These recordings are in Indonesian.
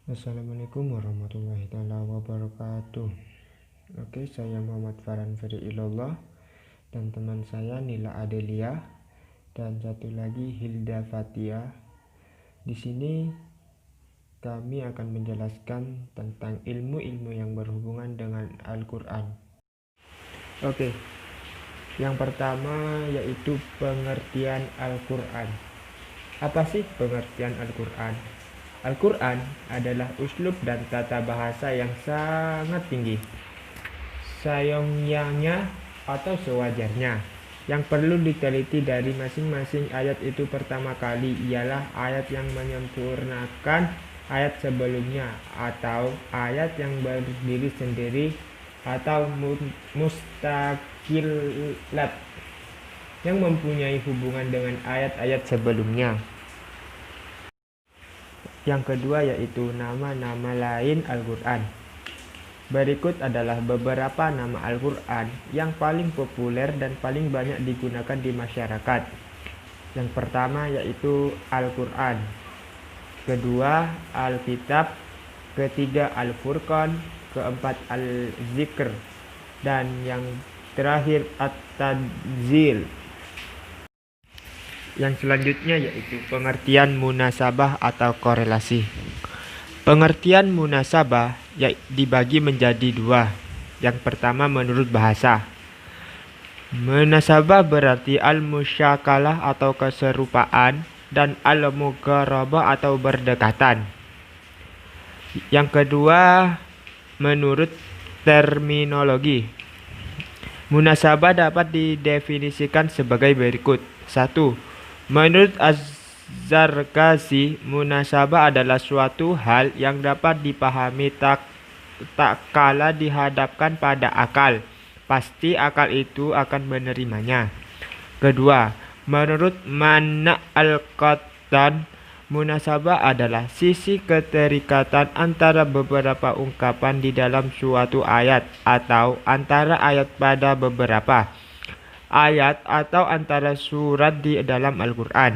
Assalamualaikum warahmatullahi wabarakatuh. Oke, saya Muhammad Farhan Feriilallah dan teman saya Nila Adelia dan satu lagi Hilda Fatia. Di sini kami akan menjelaskan tentang ilmu-ilmu yang berhubungan dengan Al-Quran. Oke, yang pertama yaitu pengertian Al-Quran. Apa sih pengertian Al-Quran? Al-Quran adalah uslub dan tata bahasa yang sangat tinggi, sayangnya atau sewajarnya. Yang perlu diteliti dari masing-masing ayat itu pertama kali ialah ayat yang menyempurnakan ayat sebelumnya, atau ayat yang berdiri sendiri atau mustaqilat yang mempunyai hubungan dengan ayat-ayat sebelumnya. Yang kedua yaitu nama-nama lain Al-Quran. Berikut adalah beberapa nama Al-Quran yang paling populer dan paling banyak digunakan di masyarakat. Yang pertama yaitu Al-Quran, kedua Al-Kitab, ketiga Al-Furqan, keempat Al-Zikr, dan yang terakhir At-Tanzil. Yang selanjutnya yaitu pengertian munasabah atau korelasi. Pengertian munasabah dibagi menjadi dua. Yang pertama menurut bahasa. Munasabah berarti al-musyakalah atau keserupaan dan al-mugharabah atau berdekatan. Yang kedua menurut terminologi. Munasabah dapat didefinisikan sebagai berikut. 1. Menurut Az-Zarkashi, munasabah adalah suatu hal yang dapat dipahami tak kala dihadapkan pada akal. Pasti akal itu akan menerimanya. Kedua, menurut Mana Al-Qattan, munasabah adalah sisi keterikatan antara beberapa ungkapan di dalam suatu ayat atau antara ayat pada beberapa ayat atau antara surat di dalam Al-Quran.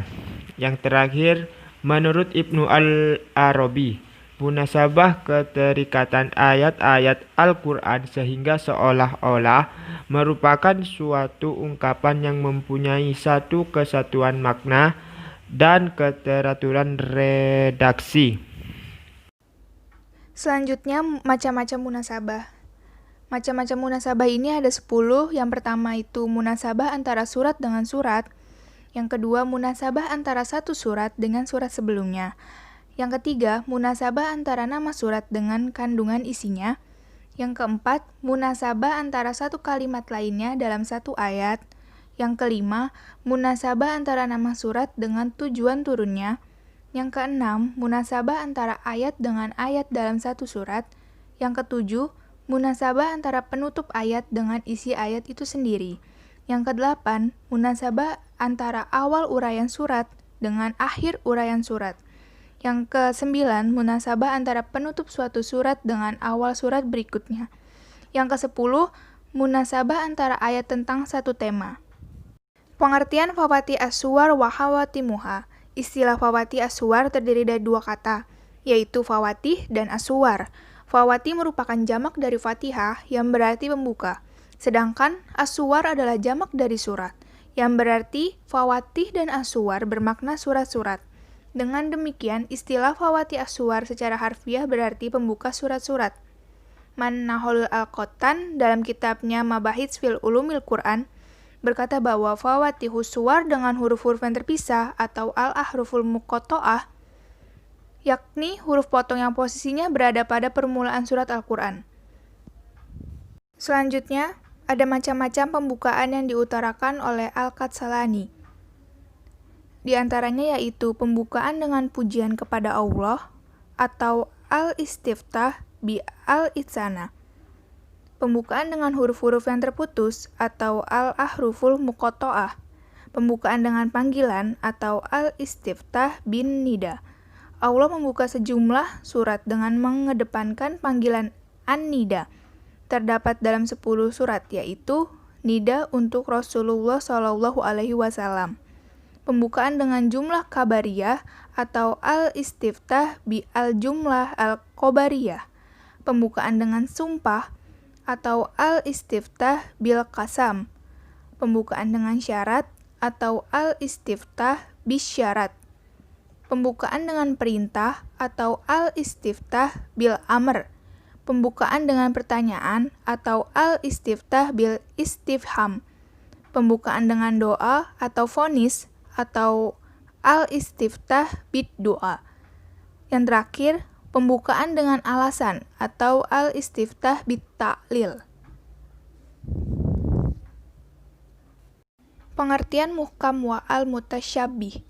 Yang terakhir, menurut Ibnu Al-Arabi, munasabah keterikatan ayat-ayat Al-Quran sehingga seolah-olah merupakan suatu ungkapan yang mempunyai satu kesatuan makna dan keteraturan redaksi. Selanjutnya, macam-macam munasabah. Macam-macam munasabah ini ada 10. Yang pertama itu munasabah antara surat dengan surat. Yang kedua, munasabah antara satu surat dengan surat sebelumnya. Yang ketiga, munasabah antara nama surat dengan kandungan isinya. Yang keempat, munasabah antara satu kalimat lainnya dalam satu ayat. Yang kelima, munasabah antara nama surat dengan tujuan turunnya. Yang keenam, munasabah antara ayat dengan ayat dalam satu surat. Yang ketujuh, munasabah antara penutup ayat dengan isi ayat itu sendiri. Yang kedelapan, munasabah antara awal uraian surat dengan akhir uraian surat. Yang kesembilan, munasabah antara penutup suatu surat dengan awal surat berikutnya. Yang kesepuluh, munasabah antara ayat tentang satu tema. Pengertian Fawati As-Suwar wa Khawatimuha. Istilah Fawati As-Suwar terdiri dari dua kata, yaitu Fawatih dan As-Suwar. Fawati merupakan jamak dari Fatihah yang berarti pembuka, sedangkan As-Suwar adalah jamak dari surat, yang berarti Fawatih dan As-Suwar bermakna surat-surat. Dengan demikian, istilah Fawati As-Suwar secara harfiah berarti pembuka surat-surat. Mannaholul Al-Qattan dalam kitabnya Mabahits fil Ulumil Quran berkata bahwa Fawatihus Suwar dengan huruf-huruf yang terpisah atau al-ahruful muqatta'ah, yakni huruf potong yang posisinya berada pada permulaan surat Al-Quran. Selanjutnya, ada macam-macam pembukaan yang diutarakan oleh Al-Qatsalani. Di antaranya yaitu pembukaan dengan pujian kepada Allah atau al-istiftah bi al-itsana. Pembukaan dengan huruf-huruf yang terputus atau al-ahruful muqatta'ah. Pembukaan dengan panggilan atau al-istiftah bin nida. Allah membuka sejumlah surat dengan mengedepankan panggilan an-nida. Terdapat dalam 10 surat, yaitu nida untuk Rasulullah SAW. Pembukaan dengan jumlah kabariyah atau al-istiftah bi al-jumlah al-qabariyah. Pembukaan dengan sumpah atau al-istiftah bil qasam. Pembukaan dengan syarat atau al-istiftah bis syarat. Pembukaan dengan perintah atau al-istiftah bil amr. Pembukaan dengan pertanyaan atau al-istiftah bil istifham. Pembukaan dengan doa atau vonis atau al-istiftah bid doa. Yang terakhir, pembukaan dengan alasan atau al-istiftah bit ta'lil. Pengertian muhkam wa al-mutasyabbih.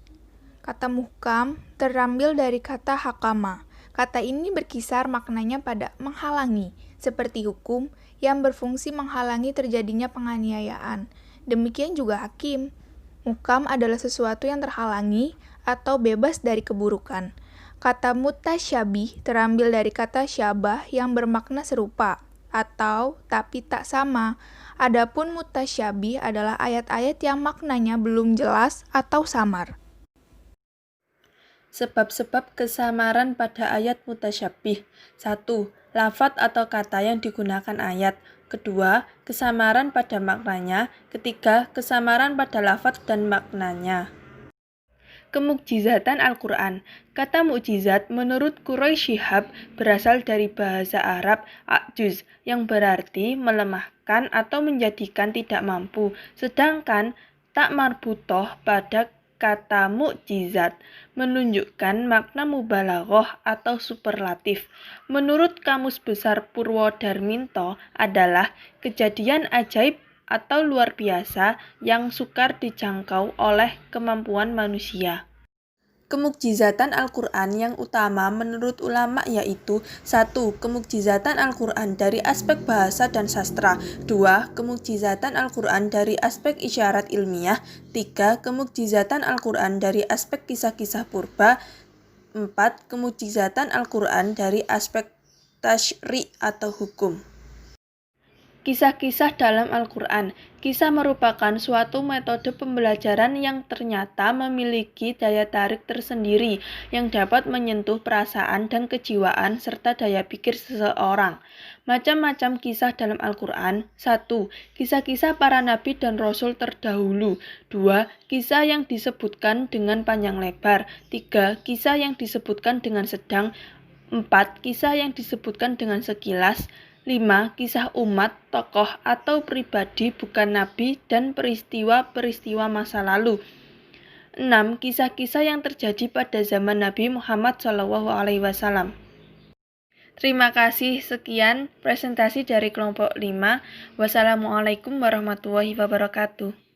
Kata muhkam terambil dari kata hakama. Kata ini berkisar maknanya pada menghalangi, seperti hukum yang berfungsi menghalangi terjadinya penganiayaan. Demikian juga hakim. Muhkam adalah sesuatu yang terhalangi atau bebas dari keburukan. Kata mutasyabih terambil dari kata syabah yang bermakna serupa atau tapi tak sama. Adapun mutasyabih adalah ayat-ayat yang maknanya belum jelas atau samar. Sebab-sebab kesamaran pada ayat mutasyabih. 1. Lafadz atau kata yang digunakan ayat. Kedua, kesamaran pada maknanya. Ketiga, kesamaran pada lafadz dan maknanya. Kemukjizatan Al-Quran. Kata mukjizat menurut Quraisy Shihab berasal dari bahasa Arab a'juz yang berarti melemahkan atau menjadikan tidak mampu. Sedangkan tak marbutoh pada kata mukjizat menunjukkan makna mubalaghah atau superlatif. Menurut Kamus Besar Purwodarminto adalah kejadian ajaib atau luar biasa yang sukar dijangkau oleh kemampuan manusia. Kemukjizatan Al-Quran yang utama menurut ulama yaitu 1. Kemukjizatan Al-Quran dari aspek bahasa dan sastra. 2. Kemukjizatan Al-Quran dari aspek isyarat ilmiah. 3. Kemukjizatan Al-Quran dari aspek kisah-kisah purba. 4. Kemukjizatan Al-Quran dari aspek tasyri' atau hukum. Kisah-kisah dalam Al-Quran. Kisah merupakan suatu metode pembelajaran yang ternyata memiliki daya tarik tersendiri yang dapat menyentuh perasaan dan kejiwaan serta daya pikir seseorang. Macam-macam kisah dalam Al-Quran. 1. Kisah-kisah para nabi dan rasul terdahulu. 2. Kisah yang disebutkan dengan panjang lebar. 3. Kisah yang disebutkan dengan sedang. 4. Kisah yang disebutkan dengan sekilas. 5. Kisah umat, tokoh, atau pribadi bukan nabi dan peristiwa-peristiwa masa lalu. 6. Kisah-kisah yang terjadi pada zaman Nabi Muhammad SAW. Terima kasih, sekian presentasi dari kelompok 5. Wassalamualaikum warahmatullahi wabarakatuh.